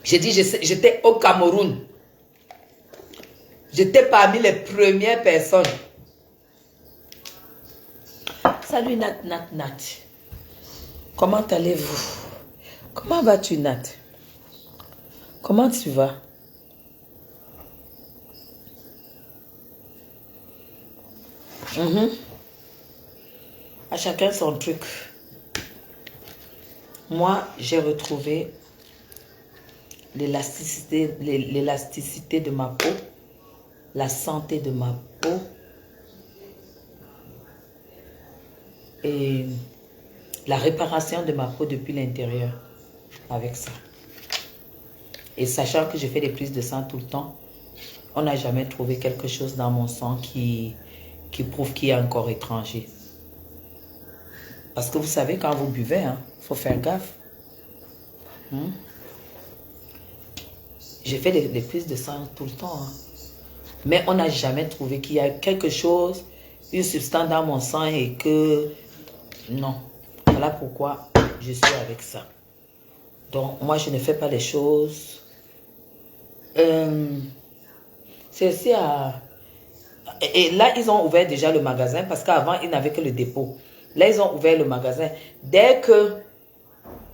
J'ai dit, j'étais au Cameroun. J'étais parmi les premières personnes. Salut Nat. Comment allez-vous? Comment vas-tu Nat? Comment tu vas? À chacun son truc. Moi, j'ai retrouvé l'élasticité de ma peau, la santé de ma peau et la réparation de ma peau depuis l'intérieur avec ça. Et sachant que je fais des prises de sang tout le temps, on n'a jamais trouvé quelque chose dans mon sang qui prouve qu'il y a un corps étranger. Parce que vous savez, quand vous buvez, hein, faut faire gaffe. J'ai fait des prises de sang tout le temps. Hein. Mais on n'a jamais trouvé qu'il y a quelque chose, une substance dans mon sang et que... Non. Voilà pourquoi je suis avec ça. Donc, moi, je ne fais pas les choses. C'est aussi à... Et là, ils ont ouvert déjà le magasin parce qu'avant, ils n'avaient que le dépôt. Là, ils ont ouvert le magasin. Dès que...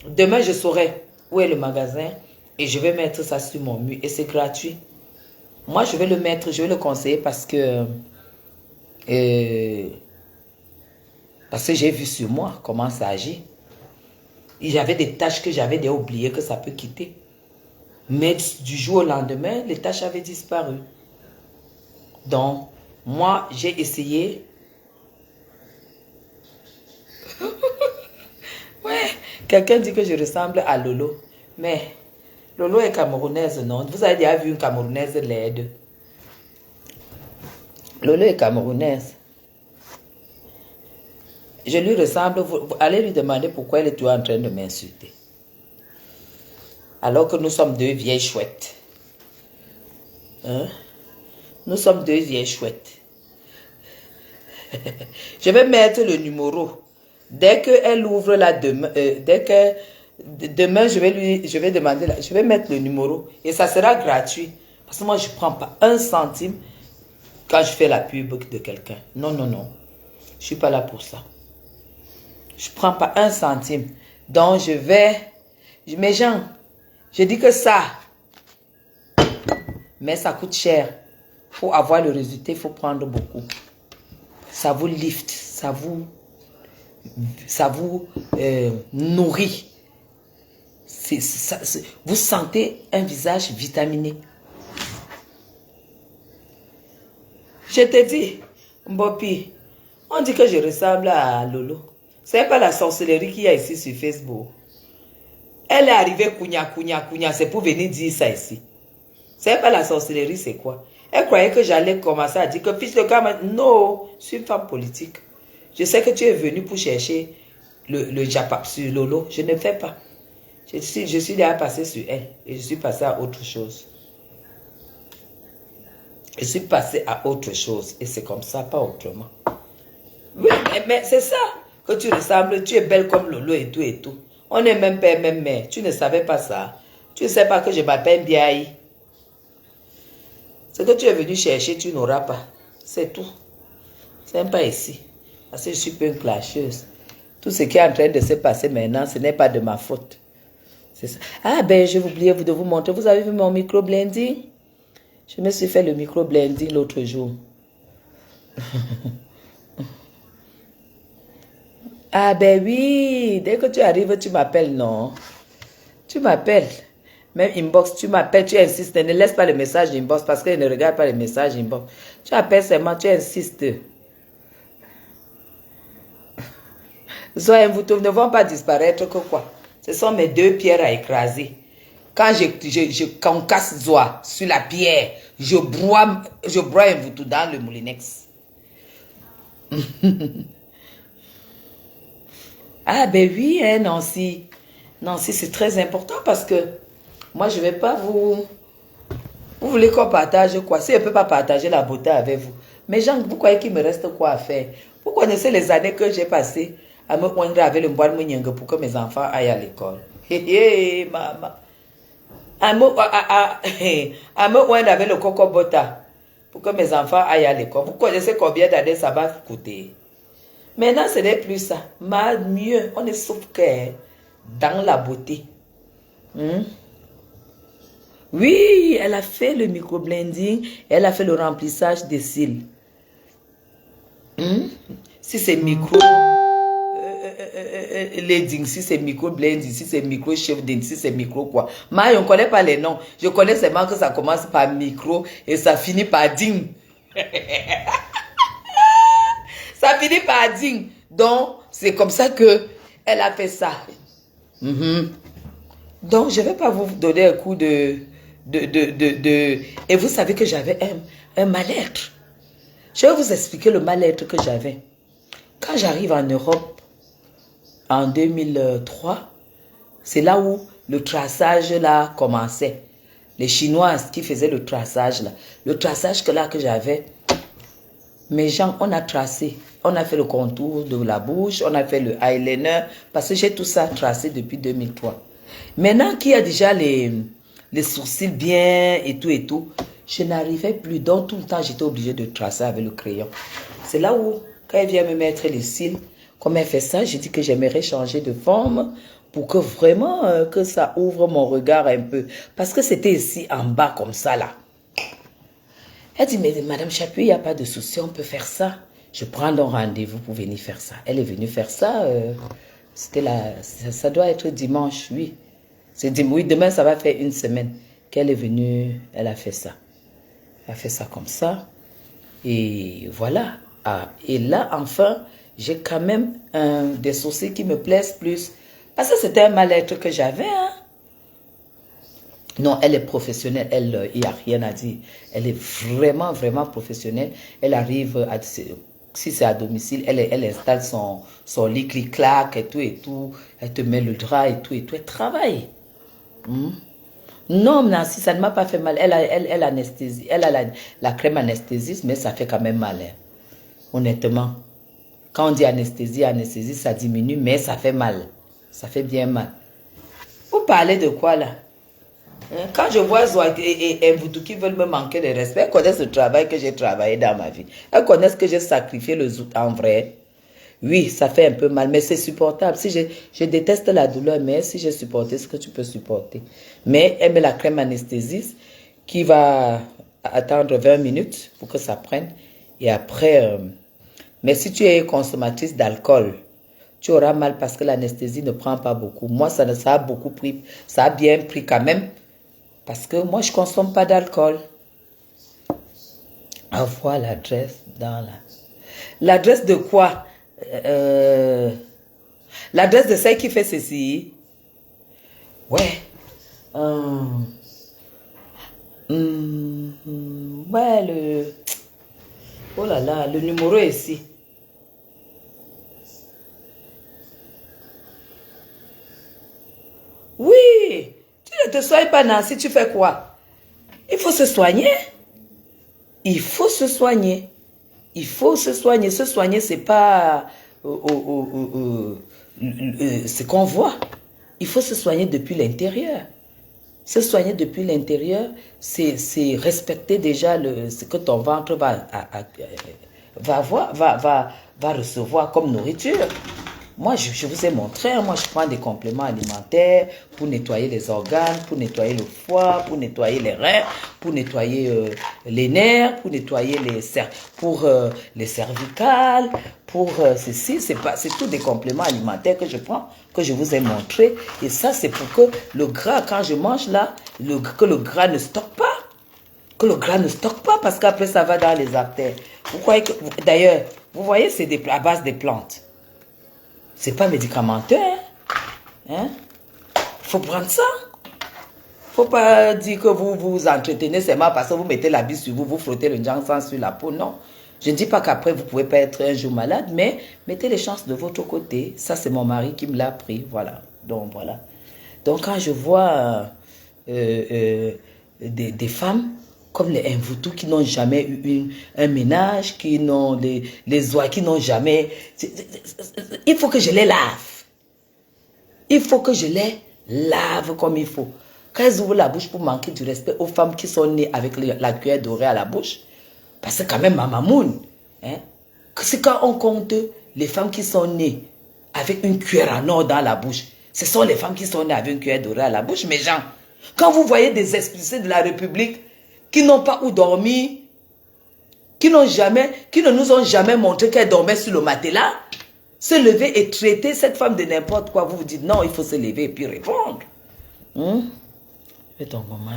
Demain, je saurai où est le magasin et je vais mettre ça sur mon mur. Et c'est gratuit. Moi, je vais le mettre, je vais le conseiller parce que j'ai vu sur moi comment ça agit. Il y avait des tâches que j'avais déjà oubliées que ça peut quitter. Mais du jour au lendemain, les tâches avaient disparu. Donc, moi, j'ai essayé. Ouais, quelqu'un dit que je ressemble à Lolo. Mais Lolo est camerounaise, non? Vous avez déjà vu une camerounaise laide? Lolo est camerounaise. Je lui ressemble. Vous allez lui demander pourquoi elle est toujours en train de m'insulter. Alors que nous sommes deux vieilles chouettes. Hein? Nous sommes deux vieilles chouettes. Je vais mettre le numéro. Dès qu'elle ouvre la demain, demain je vais demander, je vais mettre le numéro et ça sera gratuit. Parce que moi je ne prends pas un centime quand je fais la pub de quelqu'un. Non, non, non. Je ne suis pas là pour ça. Je ne prends pas un centime. Donc mes gens, je dis que ça, mais ça coûte cher. Pour avoir le résultat, il faut prendre beaucoup. Ça vous lift, ça vous nourrit. Vous sentez un visage vitaminé. Je te dis, Mbopi, on dit que je ressemble à Lolo. C'est pas la sorcellerie qu'il y a ici sur Facebook. Elle est arrivée kounya, c'est pour venir dire ça ici. C'est pas la sorcellerie, c'est quoi? Elle croyait que j'allais commencer à dire que fils de gamin, non, je suis une femme politique. Je sais que tu es venu pour chercher le Japap sur Lolo. Je ne fais pas. Je suis déjà passé sur elle et je suis passé à autre chose. Je suis passé à autre chose et c'est comme ça, pas autrement. Oui, mais c'est ça que tu ressembles. Tu es belle comme Lolo et tout et tout. On est même père, même mère. Tu ne savais pas ça. Tu ne sais pas que je m'appelle Biaï. Ce que tu es venu chercher, tu n'auras pas. C'est tout. C'est même pas ici. Parce que je suis peu une clasheuse. Tout ce qui est en train de se passer maintenant, ce n'est pas de ma faute. C'est ça. Ah ben, j'ai oublié de vous montrer. Vous avez vu mon micro-blending? Je me suis fait le micro-blending l'autre jour. Ah ben oui, dès que tu arrives, tu m'appelles, non? Tu m'appelles. Même inbox, tu m'appelles, tu insistes. Ne laisse pas le message inbox parce qu'elle ne regarde pas les messages inbox. Tu appelles seulement, tu insistes. Zoé, vous ne vont pas disparaître que quoi? Ce sont mes deux pierres à écraser. Quand je concasse Zoa sur la pierre, je broie un voutou dans le moulinex. Ah ben oui, hein, Nancy. Nancy, c'est très important parce que moi, je ne vais pas vous... Vous voulez qu'on partage quoi? Si je ne peux pas partager la beauté avec vous. Mais Jean, vous croyez qu'il me reste quoi à faire? Vous connaissez les années que j'ai passées à me poindre avec le bois de Mouniengue pour que mes enfants aillent à l'école. Hé, maman. À me poindre avec le coco bota pour que mes enfants aillent à l'école. Vous connaissez combien d'années ça va coûter? Maintenant, ce n'est plus ça. Mais mieux, on est sauf que dans la beauté. Oui, elle a fait le microblending, elle a fait le remplissage des cils. Si c'est micro leading, si c'est micro blending, si c'est micro shifting, si c'est micro quoi. Moi, je ne connais pas les noms. Je connais seulement que ça commence par micro et ça finit par ding. Ça finit par ding. Donc, c'est comme ça que elle a fait ça. Donc, je ne vais pas vous donner un coup de... Et vous savez que j'avais un mal-être. Je vais vous expliquer le mal-être que j'avais. Quand j'arrive en Europe, en 2003, c'est là où le traçage là commençait. Les Chinoises qui faisaient le traçage là. Le traçage que j'avais, mes gens, on a tracé. On a fait le contour de la bouche, on a fait le eyeliner, parce que j'ai tout ça tracé depuis 2003. Maintenant qu'il y a déjà les sourcils bien et tout, je n'arrivais plus. Donc tout le temps, j'étais obligée de tracer avec le crayon. C'est là où, quand elle vient me mettre les cils, comme elle fait ça, j'ai dit que j'aimerais changer de forme pour que vraiment, que ça ouvre mon regard un peu. Parce que c'était ici en bas comme ça là. Elle dit, mais Madame Chapuis, il n'y a pas de souci, on peut faire ça. Je prends donc rendez-vous pour venir faire ça. Elle est venue faire ça, ça doit être dimanche, oui. Oui, demain, ça va faire une semaine qu'elle est venue, elle a fait ça. Elle a fait ça comme ça. Et voilà. Ah, et là, enfin, j'ai quand même des sourcils qui me plaisent plus. Parce que c'était un mal-être que j'avais. Hein. Non, elle est professionnelle. Elle, il n'y a rien à dire. Elle est vraiment, vraiment professionnelle. Elle arrive, si c'est à domicile, elle installe son lit clic-clac et tout. Elle te met le drap et tout. Elle travaille. Non, Nancy, ça ne m'a pas fait mal. Elle anesthésie. Elle a la crème anesthésiste, mais ça fait quand même mal. Hein. Honnêtement. Quand on dit anesthésie, ça diminue, mais ça fait mal. Ça fait bien mal. Vous parlez de quoi là? Quand je vois Zoa et Mvoutou qui veulent me manquer de respect, elles connaissent le travail que j'ai travaillé dans ma vie. Elles connaissent que j'ai sacrifié le zout en vrai. Oui, ça fait un peu mal, mais c'est supportable. Si je déteste la douleur, mais si j'ai supporté ce que tu peux supporter. Mais elle met la crème anesthésiste qui va attendre 20 minutes pour que ça prenne. Et après, mais si tu es consommatrice d'alcool, tu auras mal parce que l'anesthésie ne prend pas beaucoup. Moi, ça a beaucoup pris, ça a bien pris quand même. Parce que moi, je ne consomme pas d'alcool. Avoir l'adresse dans la... L'adresse de quoi? L'adresse de celle qui fait ceci. Ouais. Ouais, oh là là, le numéro est ici. Oui. Tu ne te soignes pas, Nancy, tu fais quoi? Il faut se soigner. Il faut se soigner. Il faut se soigner. Se soigner, c'est pas ce qu'on voit. Il faut se soigner depuis l'intérieur. Se soigner depuis l'intérieur, c'est respecter déjà ce que ton ventre va recevoir comme nourriture. Moi, je vous ai montré, moi je prends des compléments alimentaires pour nettoyer les organes, pour nettoyer le foie, pour nettoyer les reins, pour nettoyer les nerfs, pour nettoyer les cervicales, pour ceci, c'est tout des compléments alimentaires que je prends, que je vous ai montré. Et ça, c'est pour que le gras, quand je mange là, que le gras ne stocke pas. Que le gras ne stocke pas parce qu'après ça va dans les artères. Vous croyez que, d'ailleurs, vous voyez, c'est à base des plantes. C'est pas médicamenteux, hein? faut prendre ça. Faut pas dire que vous vous entretenez seulement parce que vous mettez l'habit sur vous, vous frottez le jansan sur la peau. Non. Je ne dis pas qu'après vous pouvez pas être un jour malade, mais mettez les chances de votre côté. Ça, c'est mon mari qui me l'a appris. Voilà. Donc, voilà. Donc, quand je vois des femmes comme les Mvoutou qui n'ont jamais eu un ménage, qui n'ont les oies qui n'ont jamais... Il faut que je les lave. Il faut que je les lave comme il faut. Quand elles ouvrent la bouche pour manquer du respect aux femmes qui sont nées avec la cuillère dorée à la bouche, parce que quand même, Mamamoun, hein, c'est quand on compte les femmes qui sont nées avec une cuillère en or dans la bouche, ce sont les femmes qui sont nées avec une cuillère dorée à la bouche, mes gens. Quand vous voyez des expulsés de la République qui n'ont pas où dormir, qui ne nous ont jamais montré qu'elles dormaient sur le matelas, se lever et traiter cette femme de n'importe quoi, vous vous dites non, il faut se lever et puis répondre. Fais ton moment.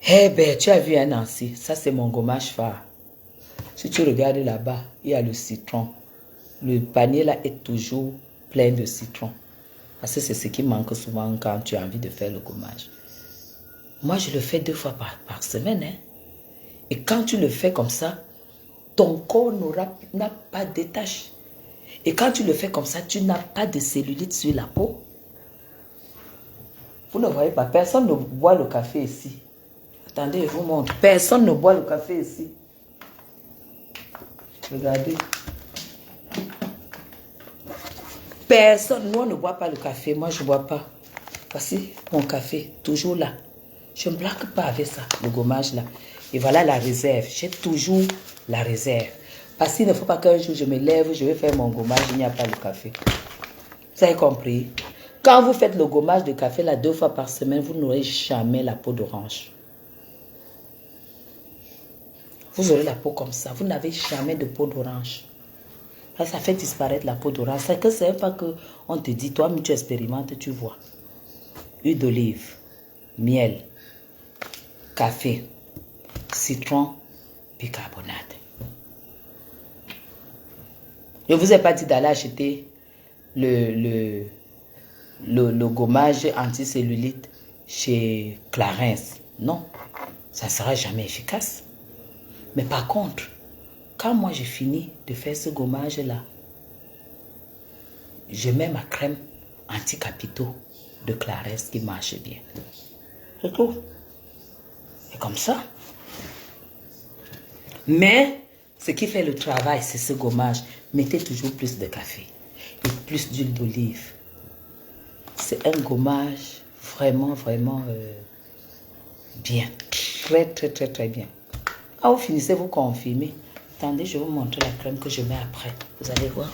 Eh ben, tu as vu un Nancy, ça c'est mon gommage phare. Si tu regardes là-bas, il y a le citron. Le panier là est toujours plein de citron. Parce que c'est ce qui manque souvent quand tu as envie de faire le gommage. Moi, je le fais 2 fois par semaine. Hein. Et quand tu le fais comme ça, ton corps n'a pas de taches. Et quand tu le fais comme ça, tu n'as pas de cellulite sur la peau. Vous ne voyez pas, personne ne boit le café ici. Attendez, je vous montre. Personne ne boit le café ici. Regardez. Personne, nous on ne boit pas le café. Moi, je ne bois pas. Voici mon café, toujours là. Je ne blague pas avec ça, le gommage là. Et voilà la réserve. J'ai toujours la réserve. Parce qu'il ne faut pas qu'un jour je me lève, je vais faire mon gommage, il n'y a pas le café. Vous avez compris? Quand vous faites le gommage de café là 2 fois par semaine, vous n'aurez jamais la peau d'orange. Vous aurez la peau comme ça. Vous n'avez jamais de peau d'orange. Ça fait disparaître la peau d'orange. C'est que c'est pas qu'on te dit, toi, tu expérimentes, tu vois. Huile d'olive, miel, café, citron, bicarbonate. Je ne vous ai pas dit d'aller acheter le gommage anticellulite chez Clarins. Non, ça ne sera jamais efficace. Mais par contre, quand moi j'ai fini de faire ce gommage-là, je mets ma crème anti-capitaux de Clarins qui marche bien. C'est tout. C'est comme ça. Mais ce qui fait le travail, c'est ce gommage. Mettez toujours plus de café et plus d'huile d'olive. C'est un gommage vraiment, vraiment bien. Très, très, très, très bien. Quand vous finissez, vous confirmez. Attendez, je vais vous montrer la crème que je mets après. Vous allez voir.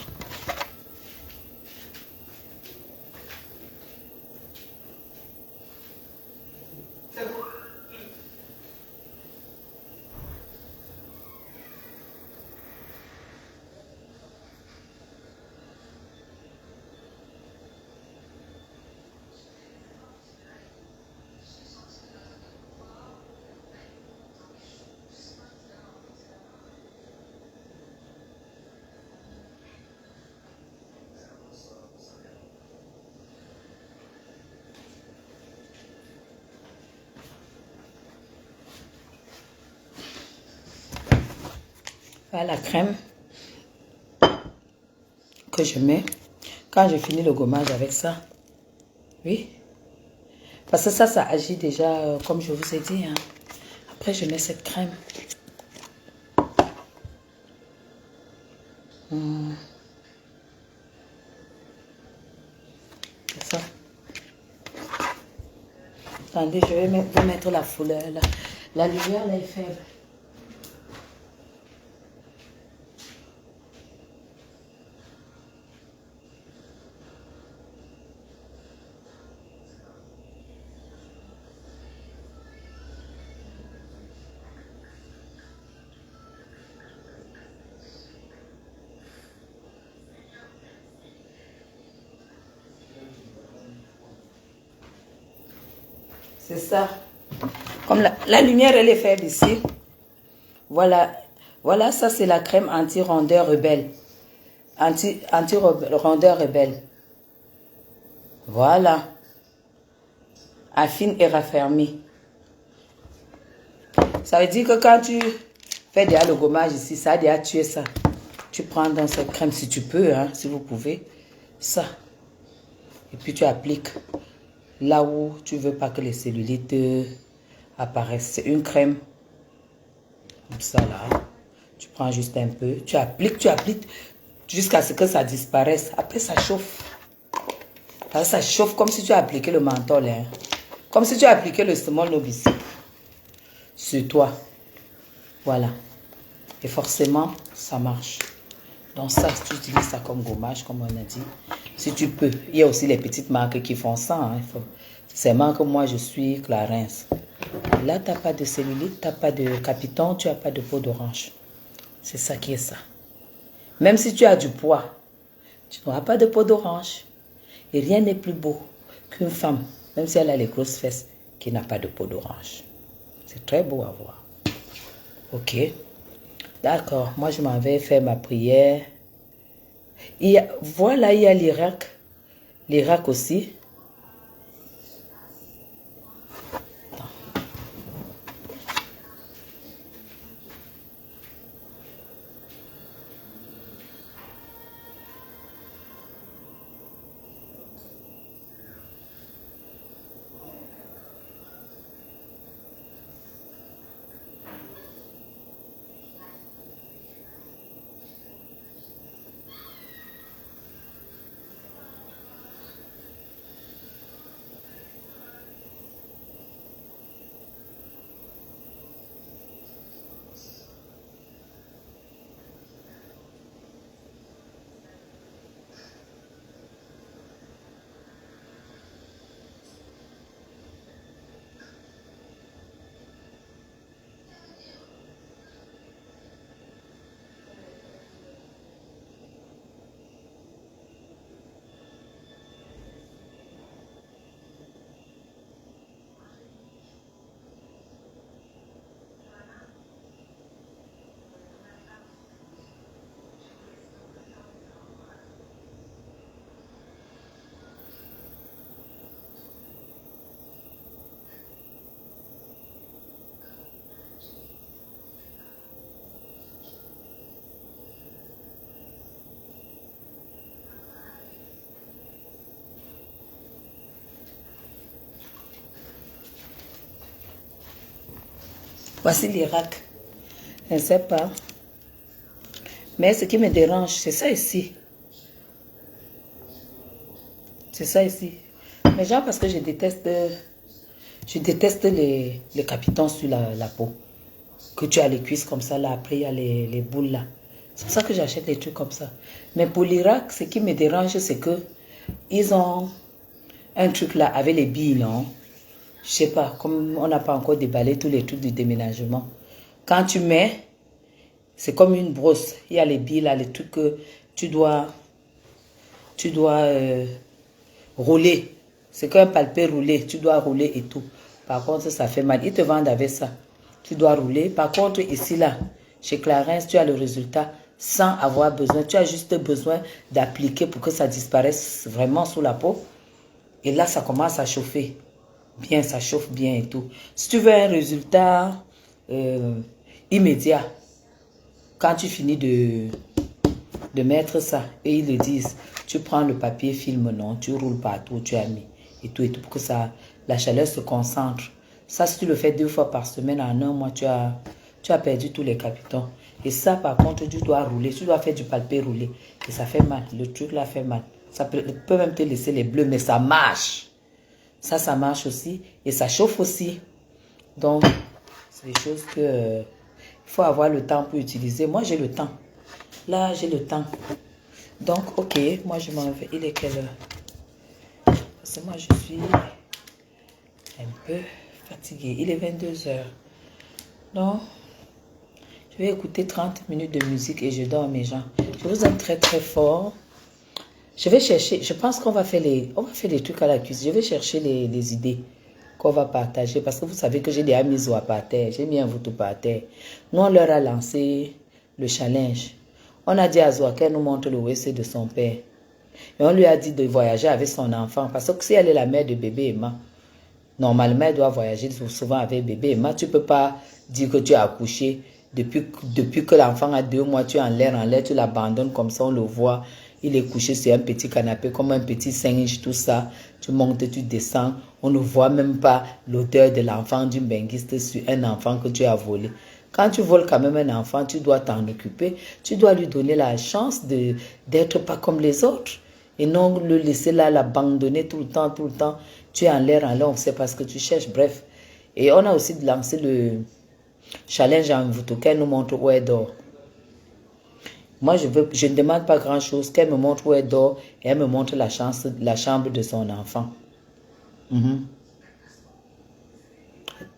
Voilà la crème que je mets quand je finis le gommage avec ça. Oui. Parce que ça agit déjà, comme je vous ai dit. Hein. Après, je mets cette crème. C'est ça. Attendez, je vais mettre la fleur là. La lumière là est faible. C'est ça. Comme la lumière, elle est faible ici. Voilà. Voilà, ça c'est la crème anti-rondeur rebelle. Anti-rondeur rebelle. Voilà. Affine et raffermis. Ça veut dire que quand tu fais déjà le gommage ici, ça a déjà tué ça. Tu prends dans cette crème si tu peux, hein, si vous pouvez. Ça. Et puis tu appliques là où tu veux pas que les cellulites apparaissent. C'est une crème. Comme ça là. Tu prends juste un peu. Tu appliques jusqu'à ce que ça disparaisse. Après ça chauffe. Ça chauffe comme si tu as appliqué le menthol. Hein. Comme si tu as appliqué le small novice sur toi. Voilà. Et forcément, ça marche. Donc ça, tu utilises ça comme gommage, comme on a dit. Si tu peux. Il y a aussi les petites marques qui font ça. Hein. Seulement que moi, je suis Clarins. Là, tu n'as pas de cellulite, tu n'as pas de capiton, tu n'as pas de peau d'orange. C'est ça qui est ça. Même si tu as du poids, tu n'auras pas de peau d'orange. Et rien n'est plus beau qu'une femme, même si elle a les grosses fesses, qui n'a pas de peau d'orange. C'est très beau à voir. Ok. D'accord. Moi, je m'en vais faire ma prière. Voilà, il y a l'Irak. L'Irak aussi. Voici l'Irak. Je ne sais pas. Mais ce qui me dérange, c'est ça ici. C'est ça ici. Mais genre parce que je déteste les capitons sur la peau. Que tu as les cuisses comme ça, là, après il y a les boules là. C'est pour ça que j'achète des trucs comme ça. Mais pour l'Irak, ce qui me dérange, c'est que ils ont un truc là avec les billes, non? Je sais pas, comme on n'a pas encore déballé tous les trucs du déménagement. Quand tu mets, c'est comme une brosse. Il y a les billes là, les trucs que tu dois rouler. C'est qu'un palpé roulé, tu dois rouler et tout. Par contre, ça fait mal. Ils te vendent avec ça. Tu dois rouler. Par contre, ici là, chez Clarins, tu as le résultat sans avoir besoin. Tu as juste besoin d'appliquer pour que ça disparaisse vraiment sous la peau. Et là, ça commence à chauffer. Bien, ça chauffe bien et tout. Si tu veux un résultat immédiat, quand tu finis de mettre ça, et ils le disent, tu prends le papier film, non, tu roules partout, tu as mis, et tout, pour que ça, la chaleur se concentre. Ça, si tu le fais 2 fois par semaine, en un mois, tu as perdu tous les capitons. Et ça, par contre, tu dois rouler, tu dois faire du palpé roulé. Et ça fait mal, le truc là fait mal. Ça peut même te laisser les bleus, mais ça marche. Ça marche aussi, et ça chauffe aussi. Donc, c'est des choses que il faut avoir le temps pour utiliser. Moi, j'ai le temps. Là, j'ai le temps. Donc, ok, moi, je m'en vais. Il est quelle heure? Parce que moi, je suis un peu fatiguée. Il est 22 heures. Donc, je vais écouter 30 minutes de musique et je dors mes gens. Je vous aime très, très fort. Je vais chercher, je pense qu'on va faire les trucs à la cuisine. Je vais chercher les idées qu'on va partager. Parce que vous savez que j'ai déjà mis à par terre. J'ai mis un voto par terre. Nous, on leur a lancé le challenge. On a dit à Zoa qu'elle nous montre le WC de son père. Et on lui a dit de voyager avec son enfant. Parce que si elle est la mère de bébé Emma, normalement, elle doit voyager souvent avec bébé Emma. Tu ne peux pas dire que tu as accouché. Depuis que l'enfant a 2 mois, tu es en l'air, tu l'abandonnes comme ça, on le voit. Il est couché sur un petit canapé, comme un petit singe, tout ça. Tu montes, tu descends. On ne voit même pas l'odeur de l'enfant du benguiste sur un enfant que tu as volé. Quand tu voles quand même un enfant, tu dois t'en occuper. Tu dois lui donner la chance d'être pas comme les autres. Et non le laisser là, l'abandonner tout le temps, tout le temps. Tu es en l'air, on ne sait pas ce que tu cherches. Bref. Et on a aussi lancé le challenge en Mvuto qu'elle nous montre où elle dort. Moi, je ne demande pas grand-chose. Qu'elle me montre où elle dort et elle me montre la chambre de son enfant.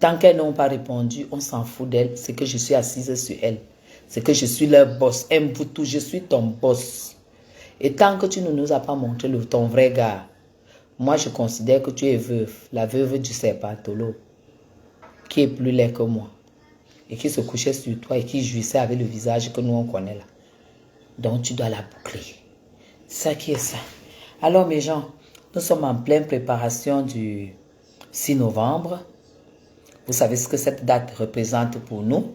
Tant qu'elles n'ont pas répondu, on s'en fout d'elle. C'est que je suis assise sur elle. C'est que je suis leur boss. Mvuto, je suis ton boss. Et tant que tu ne nous as pas montré ton vrai gars, moi, je considère que tu es veuve. La veuve du serpentolo. Qui est plus laid que moi. Et qui se couchait sur toi et qui jouissait avec le visage que nous on connaît là. Donc tu dois la boucler. C'est ça qui est ça. Alors mes gens, nous sommes en pleine préparation du 6 novembre. Vous savez ce que cette date représente pour nous.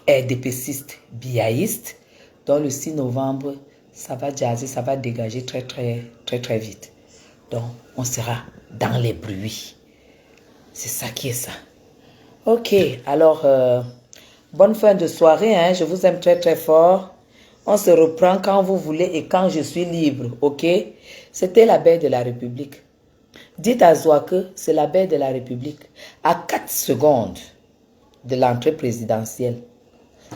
RDPciste, biaïste. Donc le 6 novembre, ça va jazzer, ça va dégager très vite. Donc on sera dans les bruits. C'est ça qui est ça. Ok, alors, bonne fin de soirée, hein? Je vous aime très fort. On se reprend quand vous voulez et quand je suis libre, ok? C'était la belle de la République. Dites à Zoa que c'est la belle de la République. À 4 secondes de l'entrée présidentielle.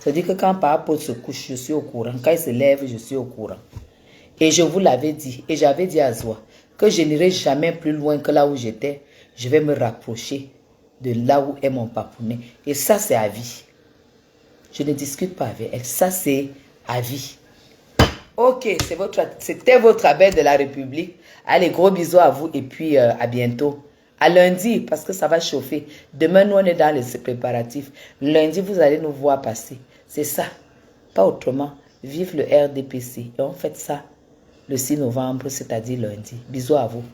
C'est-à-dire que quand Papa se couche, je suis au courant. Quand il se lève, je suis au courant. Et je vous l'avais dit, et j'avais dit à Zoa que je n'irai jamais plus loin que là où j'étais. Je vais me rapprocher de là où est mon papounet. Et ça, c'est à vie. Je ne discute pas avec elle. Ça, c'est à vie. Ok, c'était votre abeille de la République. Allez, gros bisous à vous et puis à bientôt. À lundi, parce que ça va chauffer. Demain, nous, on est dans les préparatifs. Lundi, vous allez nous voir passer. C'est ça. Pas autrement. Vive le RDPC. Et on fait ça le 6 novembre, c'est-à-dire lundi. Bisous à vous.